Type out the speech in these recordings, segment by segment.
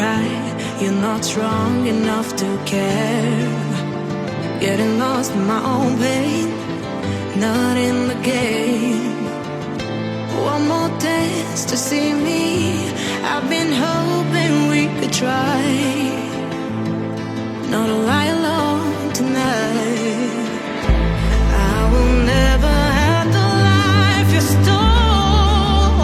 cry, you're not strong enough to care. Getting lost in my own pain, not in the game. One more dance to see me. I've been hoping we could try not to lie alone tonight. I will never have the life you stole.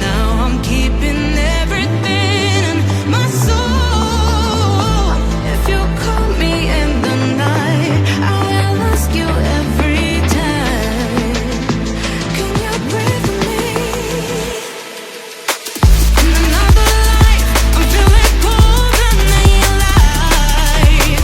Now I'm keeping everything in my soul. If you call me in the night, I will ask you every time, can you breathe with me? In another life, I'm feeling cold and then light.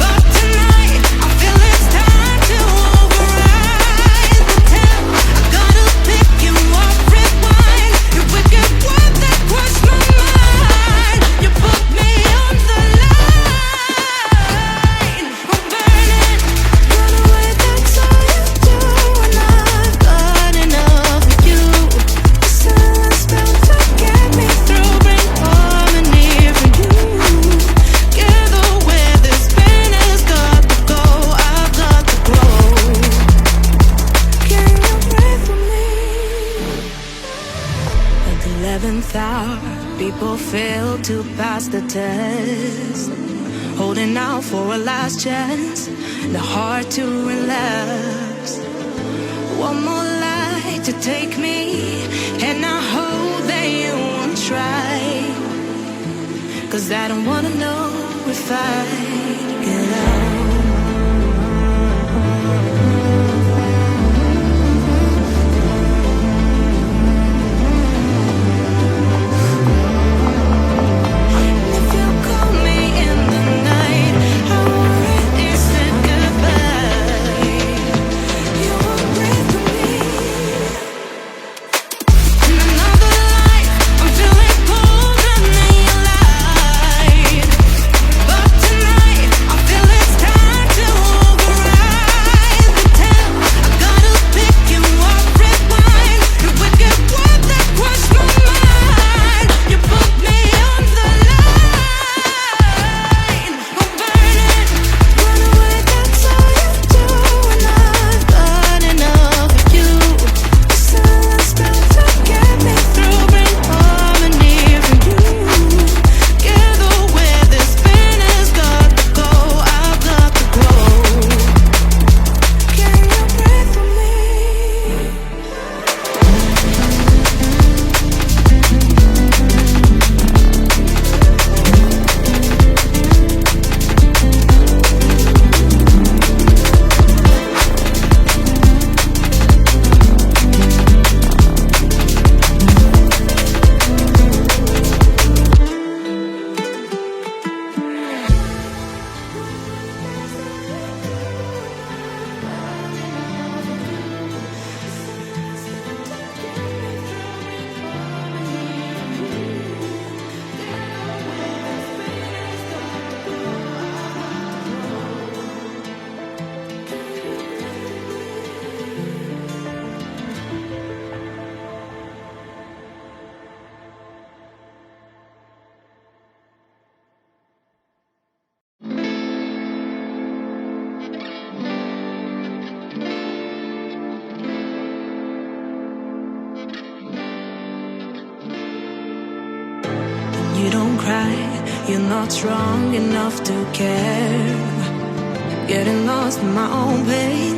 But tonight, I feel it's time to override the temp. I gotta pick you up, rewind. Your wicked word that crushed my mind. You put me on the line. I'm burning, run away, that's all you do. And I've got enough of you. The silence spell to get me through, bring harmony for you. Together where this pain has got to go, I've got to grow. Can you breathe with me? At the 11th hour, people fail to pass the test, holding out for a last chance, the heart to relapse. One more light to take me, and I hope that you won't try, 'cause I don't wanna know if I get out. If you call me in the night, I already said goodbye. You won't breathe with me. In another life, I'm feeling cold and then light. But tonight, I feel it's time to override the temp. I gotta pick you up, rewind. Your wicked word that crushed my mind. You put me on the line. I'm burning, run away, that's all you do. And I've got enough of you. The silence spell to get me through, bring harmony for you. Together where this pain has got to go, I've got to grow. Can you breathe with me? You don't cry, you're not strong enough to care. Getting lost in my own pain,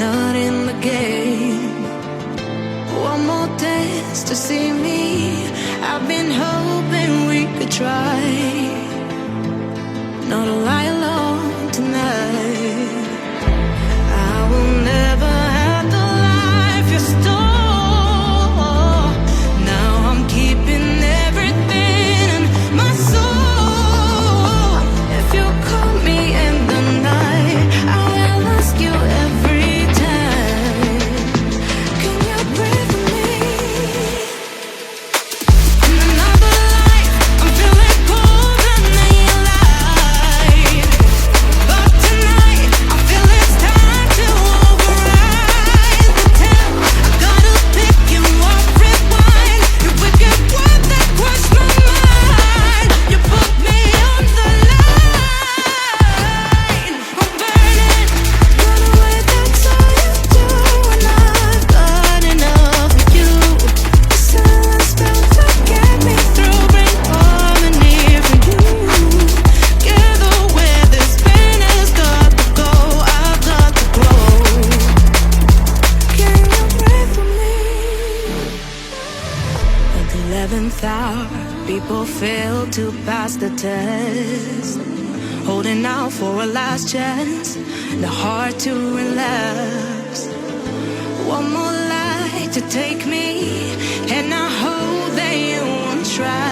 not in the game. One more dance to see me. I've been hoping we could try not to lie alone tonight. I will never have the life you stole. Now I'm keeping everything in my soul. If you call me in the night, I will ask you every time, can you breathe with me? In another life, I'm feeling cold and then light. to pass the test. Holding out for a last chance, the heart to relax. One more light to take me, and I hope that you won't try.